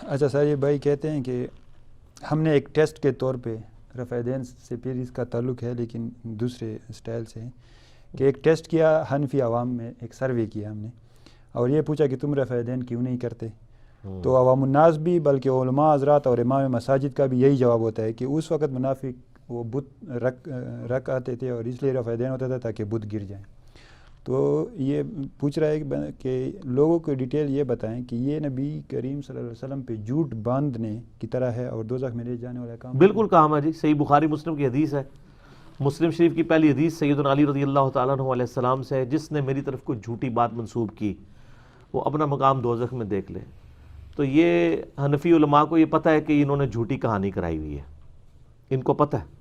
اچھا سر، یہ بھائی کہتے ہیں کہ ہم نے ایک ٹیسٹ کے طور پہ رفع دین سے پھر اس کا تعلق ہے لیکن دوسرے اسٹائل سے، کہ ایک ٹیسٹ کیا حنفی عوام میں، ایک سروے کیا ہم نے اور یہ پوچھا کہ تم رفع دین کیوں نہیں کرتے، تو عوام الناس بھی بلکہ علماء حضرات اور امام مساجد کا بھی یہی جواب ہوتا ہے کہ اس وقت منافق وہ بت رکھ آتے تھے اور اس لیے رفع دین ہوتا تھا تاکہ بت گر جائیں۔ تو یہ پوچھ رہا ہے کہ لوگوں کو ڈیٹیل یہ بتائیں کہ یہ نبی کریم صلی اللہ علیہ وسلم پہ جھوٹ باندھنے کی طرح ہے اور دوزخ میں لے جانے والا کام۔ بالکل کام ہے جی، صحیح بخاری مسلم کی حدیث ہے، مسلم شریف کی پہلی حدیث سیدنا علی رضی اللہ تعالیٰ عنہ علیہ السلام سے ہے، جس نے میری طرف کوئی جھوٹی بات منسوب کی وہ اپنا مقام دوزخ میں دیکھ لے۔ تو یہ حنفی علماء کو یہ پتہ ہے کہ انہوں نے جھوٹی کہانی کرائی ہوئی ہے، ان کو پتہ ہے،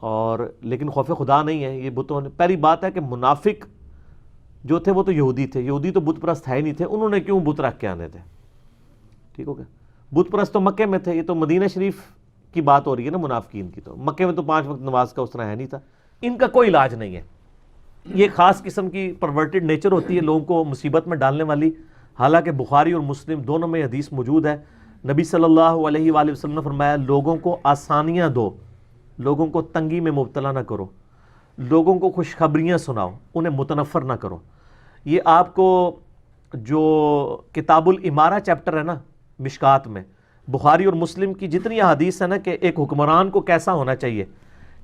اور لیکن خوف خدا نہیں ہے یہ بتوں نے۔ پہلی بات ہے کہ منافق جو تھے وہ تو یہودی تھے، یہودی تو بت پرست ہے ہی نہیں تھے، انہوں نے کیوں بت رکھ کے آنے تھے؟ ٹھیک ہو گیا، بت پرست تو مکے میں تھے، یہ تو مدینہ شریف کی بات ہو رہی ہے نا منافقین کی، تو مکے میں تو 5 وقت نماز کا اس طرح ہے نہیں تھا۔ ان کا کوئی علاج نہیں ہے، یہ خاص قسم کی پرورٹڈ نیچر ہوتی ہے لوگوں کو مصیبت میں ڈالنے والی۔ حالانکہ بخاری اور مسلم دونوں میں حدیث موجود ہے، نبی صلی اللہ علیہ وآلہ وسلم نے فرمایا لوگوں کو آسانیاں دو، لوگوں کو تنگی میں مبتلا نہ کرو، لوگوں کو خوشخبریاں سناؤ، انہیں متنفر نہ کرو۔ یہ آپ کو جو کتاب الامارہ چیپٹر ہے نا مشکات میں، بخاری اور مسلم کی جتنی احادیث ہے نا کہ ایک حکمران کو کیسا ہونا چاہیے،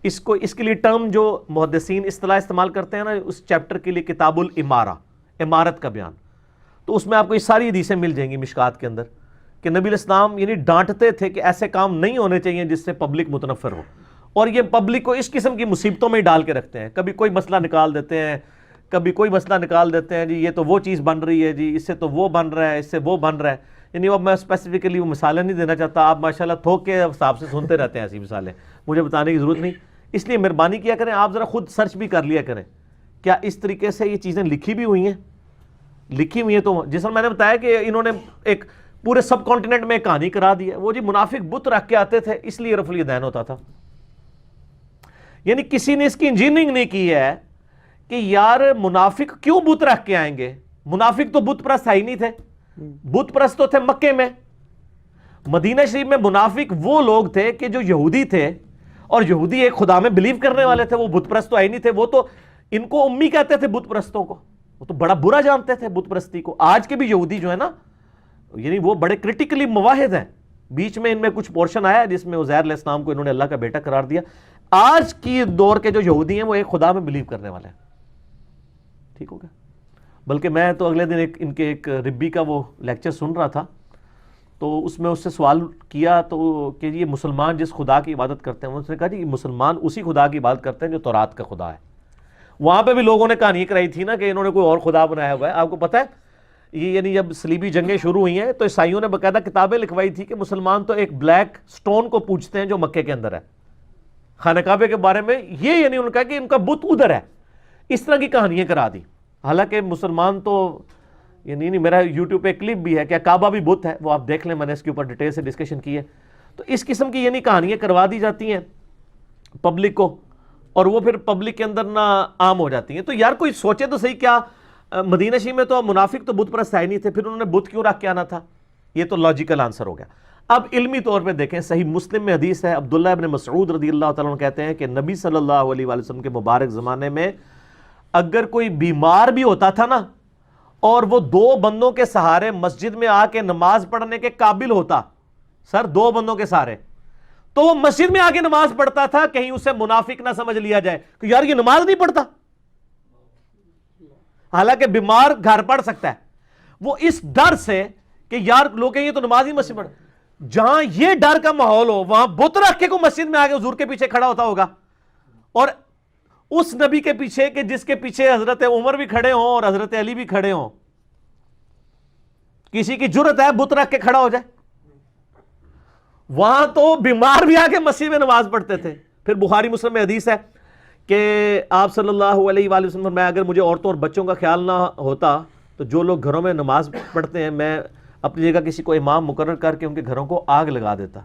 اس کے لیے ٹرم جو محدثین اصطلاح استعمال کرتے ہیں نا اس چیپٹر کے لیے کتاب الامارہ، امارت کا بیان، تو اس میں آپ کو یہ ساری حدیثیں مل جائیں گی مشکات کے اندر کہ نبی علیہ السلام یعنی ڈانٹتے تھے کہ ایسے کام نہیں ہونے چاہیے جس سے پبلک متنفر ہو، اور یہ پبلک کو اس قسم کی مصیبتوں میں ہی ڈال کے رکھتے ہیں، کبھی کوئی مسئلہ نکال دیتے ہیں، کبھی کوئی مسئلہ نکال دیتے ہیں، جی یہ تو وہ چیز بن رہی ہے، جی اس سے تو وہ بن رہا ہے، اس سے وہ بن رہا ہے، یعنی اب میں اسپیسیفکلی وہ مثالیں نہیں دینا چاہتا، آپ ماشاءاللہ تھوک کے حساب سے سنتے رہتے ہیں ایسی مثالیں، مجھے بتانے کی ضرورت نہیں، اس لیے مہربانی کیا کریں آپ ذرا خود سرچ بھی کر لیا کریں کیا اس طریقے سے یہ چیزیں لکھی بھی ہوئی ہیں، لکھی ہوئی ہیں تو جس طرح میں نے بتایا کہ انہوں نے ایک پورے سب کانٹیننٹ میں ایک کہانی کرا دی ہے، وہ جی منافق بت رکھ کے آتے تھے اس لیے رفع الیدین ہوتا تھا، یعنی کسی نے اس کی انجینئرنگ نہیں کی ہے کہ یار منافق کیوں بت رکھ کے آئیں گے، منافق تو بت پرست ہی نہیں تھے، بت پرست تو تھے مکے میں، مدینہ شریف میں منافق وہ لوگ تھے کہ جو یہودی تھے، اور یہودی ایک خدا میں بلیو کرنے والے تھے، وہ بت پرست تو ہی نہیں تھے، وہ تو ان کو امی کہتے تھے بت پرستوں کو، وہ تو بڑا برا جانتے تھے بت پرستی کو۔ آج کے بھی یہودی جو ہے نا یعنی وہ بڑے کرٹیکلی مواحد ہیں، بیچ میں ان میں کچھ پورشن آیا جس میں عزیر علیہ السلام کو انہوں نے اللہ کا بیٹا قرار دیا۔ آج کی دور کے جو یہودی ہیں وہ ایک خدا میں بلیو کرنے والے ہیں، ٹھیک ہو گیا۔ بلکہ میں تو اگلے دن ان کے ایک ربی کا وہ لیکچر سن رہا تھا، تو اس میں اس سے سوال کیا تو کہ یہ مسلمان جس خدا کی عبادت کرتے ہیں، اس نے کہا جی مسلمان اسی خدا کی عبادت کرتے ہیں جو تورات کا خدا ہے۔ وہاں پہ بھی لوگوں نے کہانی کرائی تھی نا کہ انہوں نے کوئی اور خدا بنایا ہوا ہے۔ آپ کو پتہ ہے یہ یعنی جب صلیبی جنگیں شروع ہوئی ہیں تو عیسائیوں نے باقاعدہ کتابیں لکھوائی تھی کہ مسلمان تو ایک بلیک سٹون کو پوجتے ہیں جو مکے کے اندر ہے، خانہ کعبے کے بارے میں یہ یعنی انہوں نے کہا کہ ان کا بت ادھر ہے، اس طرح کی کہانیاں کرا دی۔ حالانکہ مسلمان تو یعنی میرا یوٹیوب پہ کلپ بھی ہے، کیا کعبہ بھی بت ہے، وہ آپ دیکھ لیں، میں نے اس کے اوپر ڈیٹیل سے ڈسکشن کی ہے۔ تو اس قسم کی یعنی کہانیاں کروا دی جاتی ہیں پبلک کو، اور وہ پھر پبلک کے اندر نہ عام ہو جاتی ہیں۔ تو یار کوئی سوچے تو صحیح، کیا مدینہ شریف میں تو منافق تو بت پرست ہے نہیں تھے، پھر انہوں نے بت کیوں رکھ کے آنا تھا؟ یہ تو لاجیکل آنسر ہو گیا۔ اب علمی طور پہ دیکھیں، صحیح مسلم میں حدیث ہے، عبداللہ ابن مسعود رضی اللہ تعالیٰ عنہ کہتے ہیں کہ نبی صلی اللہ علیہ وآلہ وسلم کے مبارک زمانے میں اگر کوئی بیمار بھی ہوتا تھا نا اور وہ 2 بندوں کے سہارے مسجد میں آ کے نماز پڑھنے کے قابل ہوتا، سر 2 بندوں کے سہارے، تو وہ مسجد میں آ کے نماز پڑھتا تھا، کہیں اسے منافق نہ سمجھ لیا جائے کہ یار یہ نماز نہیں پڑھتا، حالانکہ بیمار گھر پڑھ سکتا ہے۔ وہ اس ڈر سے کہ یار لوگ کہیں یہ تو نماز ہی مسجد پڑھ، جہاں یہ ڈر کا ماحول ہو وہاں بت رکھ کے کوئی مسجد میں آ کے حضور کے پیچھے کھڑا ہوتا ہوگا، اور اس نبی کے پیچھے کہ جس کے پیچھے حضرت عمر بھی کھڑے ہوں اور حضرت علی بھی کھڑے ہوں، کسی کی جرت ہے بت رکھ کے کھڑا ہو جائے؟ وہاں تو بیمار بھی آ کے مسجد میں نماز پڑھتے تھے۔ پھر بخاری مسلم میں حدیث ہے کہ آپ صلی اللہ علیہ وآلہ وسلم فرمایا اگر مجھے عورتوں اور بچوں کا خیال نہ ہوتا تو جو لوگ گھروں میں نماز پڑھتے ہیں میں اپنی جگہ کسی کو امام مقرر کر کے ان کے گھروں کو آگ لگا دیتا،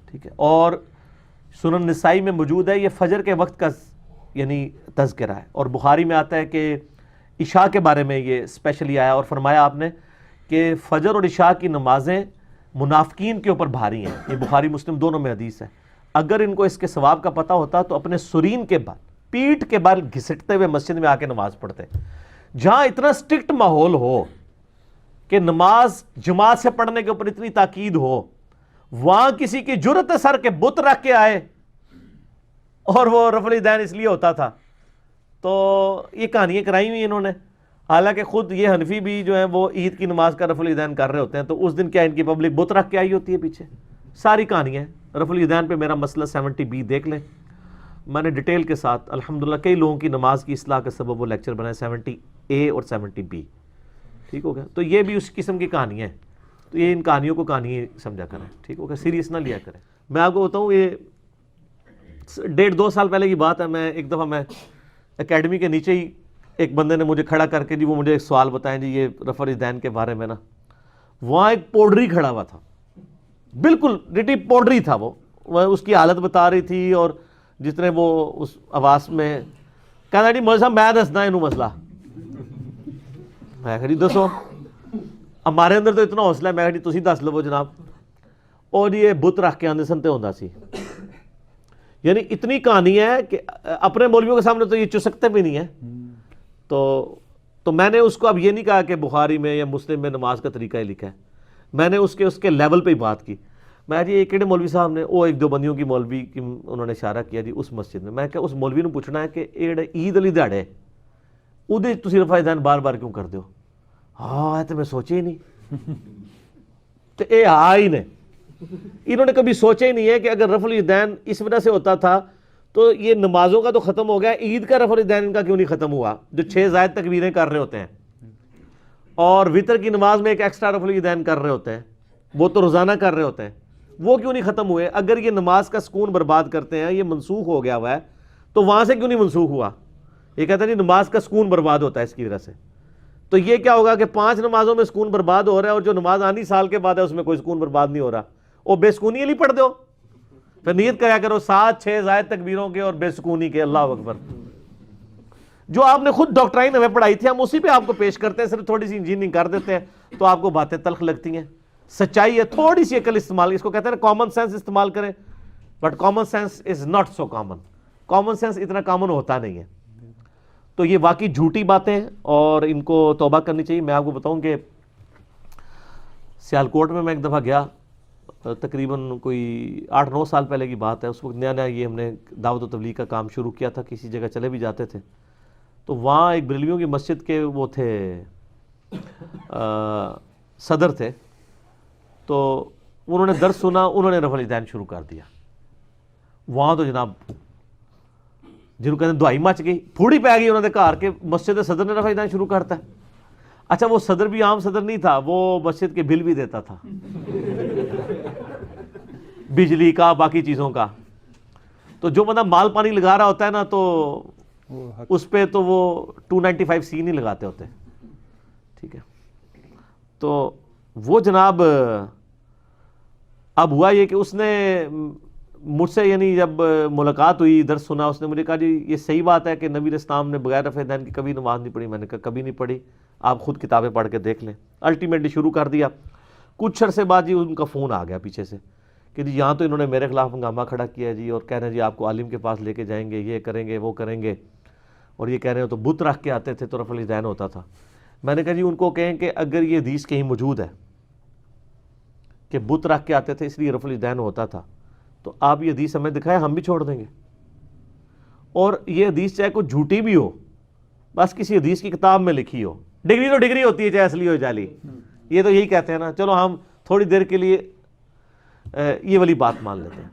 ٹھیک ہے۔ اور سنن نسائی میں موجود ہے، یہ فجر کے وقت کا یعنی تذکرہ ہے، اور بخاری میں آتا ہے کہ عشاء کے بارے میں یہ اسپیشلی آیا اور فرمایا آپ نے کہ فجر اور عشاء کی نمازیں منافقین کے اوپر بھاری ہیں. یہ بخاری مسلم دونوں میں حدیث ہے. اگر ان کو اس کے ثواب کا پتہ ہوتا تو اپنے سرین کے بال, پیٹ کے بال گھسٹتے ہوئے مسجد میں آ کے نماز پڑھتے. جہاں اتنا سٹرکٹ ماحول ہو کہ نماز جماعت سے پڑھنے کے اوپر اتنی تاکید ہو, وہاں کسی کی جرت ہے سر کے بت رکھ کے آئے اور وہ رفع الیدین اس لیے ہوتا تھا. تو یہ کہانیاں کرائی ہوئی انہوں نے. حالانکہ خود یہ حنفی بھی جو ہیں وہ عید کی نماز کا رفع الیدین کر رہے ہوتے ہیں, تو اس دن کیا ان کی پبلک بت رکھ کے آئی ہوتی ہے پیچھے. ساری کہانیاں ہیں. رفع الیدین پہ میرا مسئلہ 70B دیکھ لیں, میں نے ڈیٹیل کے ساتھ الحمدللہ کئی لوگوں کی نماز کی اصلاح کا سبب وہ لیکچر بنائے 70A اور 70B. ٹھیک ہو گیا. تو یہ بھی اس قسم کی کہانیاں ہیں. تو یہ ان کہانیوں کو کہانی سمجھا کریں. ٹھیک ہو گیا, سیریس نہ لیا کریں. میں آپ کو بتاؤں, یہ 1.5-2 سال پہلے کی بات ہے. میں ایک دفعہ میں اکیڈمی کے نیچے ہی ایک بندے نے مجھے کھڑا کر کے وہ مجھے ایک سوال بتائیں جی یہ رفع الیدین کے بارے میں نا. وہاں ایک پوڈری کھڑا ہوا تھا, بالکل ڈٹی پوڈری تھا. وہ اس کی حالت بتا رہی تھی اور جتنے وہ اس آواز میں کہنا جی مولوی صاحب میں دسنا انہوں مسئلہ. میں کہا جی دسو. ہمارے اندر تو اتنا حوصلہ ہے, میں کہا جی تسی دس لو جناب. اور یہ بت رکھ کے آندے سنتے ہوتا سی. یعنی اتنی کہانی ہے کہ اپنے مولویوں کے سامنے تو یہ چسکتے بھی نہیں ہیں. تو میں نے اس کو اب یہ نہیں کہا کہ بخاری میں یا مسلم میں نماز کا طریقہ ہی لکھا ہے. میں نے اس کے لیول پہ ہی بات کی. میں جی یہ کہڑے مولوی صاحب نے, وہ ایک دیوبندیوں کی مولوی کی انہوں نے اشارہ کیا جی اس مسجد میں. میں کہا اس مولوی نے پوچھنا ہے کہ یہ عید علی دہاڑے وہ تسی رفع الیدین بار بار کیوں کر دیو؟ ہاں تو میں سوچے ہی نہیں. تو اے ہی نے انہوں نے کبھی سوچا ہی نہیں ہے کہ اگر رفع الیدین اس وجہ سے ہوتا تھا تو یہ نمازوں کا تو ختم ہو گیا, عید کا رفع الیدین ان کا کیوں نہیں ختم ہوا, جو 6 زائد تکبیریں کر رہے ہوتے ہیں اور وتر کی نماز میں ایک ایکسٹرا رفع الیدین کر رہے ہوتے ہیں, وہ تو روزانہ کر رہے ہوتے ہیں, وہ کیوں نہیں ختم ہوئے؟ اگر یہ نماز کا سکون برباد کرتے ہیں, یہ منسوخ ہو گیا ہوا ہے, تو وہاں سے کیوں نہیں منسوخ ہوا؟ یہ کہتے ہیں جی نماز کا سکون برباد ہوتا ہے اس کی وجہ سے. تو یہ کیا ہوگا کہ 5 نمازوں میں سکون برباد ہو رہا ہے اور جو نماز آنی سال کے بعد ہے اس میں کوئی سکون برباد نہیں ہو رہا. وہ بے سکونی علی پڑھ دو, پھر نیت کریا کرو 7-6 زائد تکبیروں کے اور بے سکونی کے. اللہ اکبر. جو آپ نے خود ڈاکٹرائن ہمیں پڑھائی تھی ہم اسی پہ آپ کو پیش کرتے ہیں, صرف تھوڑی سی انجینئرنگ کر دیتے ہیں تو آپ کو باتیں تلخ لگتی ہیں. سچائی ہے, تھوڑی سی عقل استعمال, اس کو کہتے ہیں کامن سینس استعمال کریں, but common sense is not so common. Common sense اتنا کامن ہوتا نہیں ہے. تو یہ واقعی جھوٹی باتیں ہیں اور ان کو توبہ کرنی چاہیے. میں آپ کو بتاؤں کہ سیالکوٹ میں ایک دفعہ گیا, تقریباً کوئی 8-9 سال پہلے کی بات ہے. اس وقت نیا نیا یہ ہم نے دعوت و تبلیغ کا کام شروع کیا تھا, کسی جگہ چلے بھی جاتے تھے. تو وہاں ایک بریلویوں کی مسجد کے وہ تھے صدر تھے, تو انہوں نے درس سنا, انہوں نے رفع الیدین شروع کر دیا. وہاں تو جناب جنہوں کہتے ہیں دعائی مچ گئی, پھوڑی پہ گئی انہوں نے کہا کہ مسجد صدر نے رفع الیدین شروع کرتا ہے. اچھا وہ صدر بھی عام صدر نہیں تھا, وہ مسجد کے بل بھی دیتا تھا بجلی کا, باقی چیزوں کا. تو جو بندہ مال پانی لگا رہا ہوتا ہے نا تو اس پہ تو وہ 295C نہیں لگاتے ہوتے. ٹھیک ہے. تو وہ جناب اب ہوا یہ کہ اس نے مجھ سے, یعنی جب ملاقات ہوئی, درس سنا, اس نے مجھے کہا جی یہ صحیح بات ہے کہ نبی علیہ السلام نے بغیر رفع الیدین کی کبھی نماز نہیں پڑھی. میں نے کہا کبھی نہیں پڑھی, آپ خود کتابیں پڑھ کے دیکھ لیں. الٹیمیٹلی شروع کر دیا. کچھ عرصے بعد جی ان کا فون آ گیا پیچھے سے کہ جی یہاں تو انہوں نے میرے خلاف ہنگامہ کھڑا کیا جی, اور کہہ رہے ہیں جی آپ کو عالم کے پاس لے کے جائیں گے, یہ کریں گے, وہ کریں گے, اور یہ کہہ رہے ہیں تو بت رکھ کے آتے تھے تو رفع الیدین ہوتا تھا. میں نے کہا جی ان کو کہیں کہ اگر یہ حدیث کہیں موجود ہے کہ بت رکھ کے آتے تھے اس لیے رفع الیدین ہوتا تھا, تو آپ یہ حدیث ہمیں دکھائیں, ہم بھی چھوڑ دیں گے. اور یہ حدیث چاہے کوئی جھوٹی بھی ہو, بس کسی حدیث کی کتاب میں لکھی ہو, ڈگری تو ڈگری ہوتی ہے چاہے اصلی ہو جعلی, یہ تو یہی کہتے ہیں نا, چلو ہم تھوڑی دیر کے لیے یہ والی بات مان لیتے ہیں.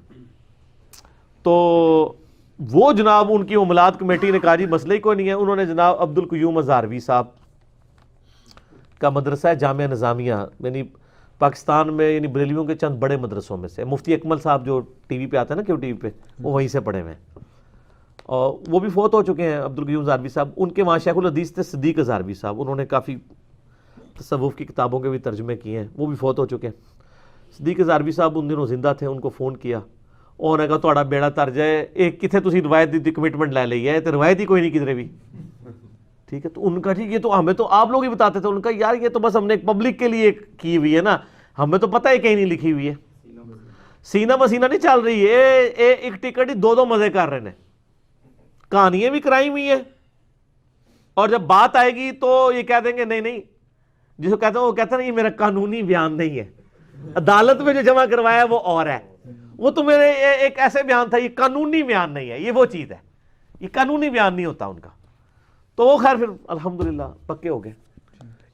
تو وہ جناب ان کی املاط کمیٹی نے کہا جی مسئلہ ہی کوئی نہیں ہے. انہوں نے جناب عبد القیوم ہزاروی صاحب کا مدرسہ ہے جامعہ نظامیہ, یعنی پاکستان میں یعنی بریلویوں کے چند بڑے مدرسوں میں سے. مفتی اکمل صاحب جو ٹی وی پہ آتے ہیں نا, کیوں ٹی وی پہ, وہ وہیں سے پڑھے ہوئے ہیں, اور وہ بھی فوت ہو چکے ہیں عبد القیوم ہزاروی صاحب. ان کے وہاں شیخ الحدیث تھے صدیق ہزاروی صاحب, انہوں نے کافی تصوف کی کتابوں کے بھی ترجمے کیے ہیں, وہ بھی فوت ہو چکے ہیں. صدیق ہزاروی صاحب ان دنوں زندہ تھے, ان کو فون کیا, انہوں نے کہا تہاڈا بیڑا تر جائے, ایک کتنے تسی روایت دی کمٹمنٹ لے لی ہے, تو روایت ہی کوئی نہیں کدھر بھی. ٹھیک ہے. تو ان کا جی یہ تو ہمیں تو آپ لوگ ہی بتاتے تھے. ان کا یار یہ تو بس ہم نے ایک پبلک کے لیے کی ہوئی ہے نا, ہمیں تو پتہ ہے کہیں نہیں لکھی ہوئی ہے. سینہ مسینہ نہیں چل رہی ہے, ایک ٹکٹ ہی دو مزے کر رہے ہیں, کہانیاں بھی کرائی ہوئی ہیں, اور جب بات آئے گی تو یہ کہہ دیں گے نہیں, جس کو کہتے ہیں وہ کہتے ہیں یہ میرا قانونی بیان نہیں ہے, عدالت میں جو جمع کروایا ہے وہ اور ہے, وہ تو میرے ایک ایسے بیان تھا, یہ قانونی بیان نہیں ہے, یہ وہ چیز ہے, یہ قانونی بیان نہیں ہوتا ان کا. تو وہ خیر پھر الحمدللہ پکے ہو گئے.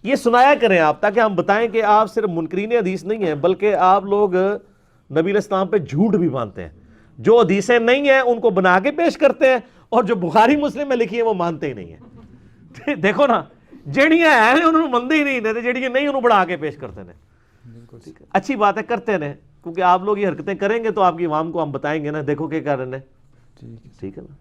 یہ سنایا کریں آپ, تاکہ ہم بتائیں کہ آپ صرف منکرین حدیث نہیں ہیں, بلکہ آپ لوگ نبی علیہ السلام پہ جھوٹ بھی مانتے ہیں. جو حدیثیں نہیں ہیں ان کو بنا کے پیش کرتے ہیں, اور جو بخاری مسلم میں لکھی ہیں وہ مانتے ہی نہیں ہیں. دیکھو نا, جیڑیاں ہیں انہوں مانتے ہی نہیں ہیں, جیڑیاں نہیں انہوں بڑھا کے پیش کرتے ہیں. اچھی بات ہے, کرتے رہیں, کیونکہ آپ لوگ یہ حرکتیں کریں گے تو آپ کی عوام کو ہم بتائیں گے نا, دیکھو کیا کر رہے ہیں. ٹھیک ہے نا.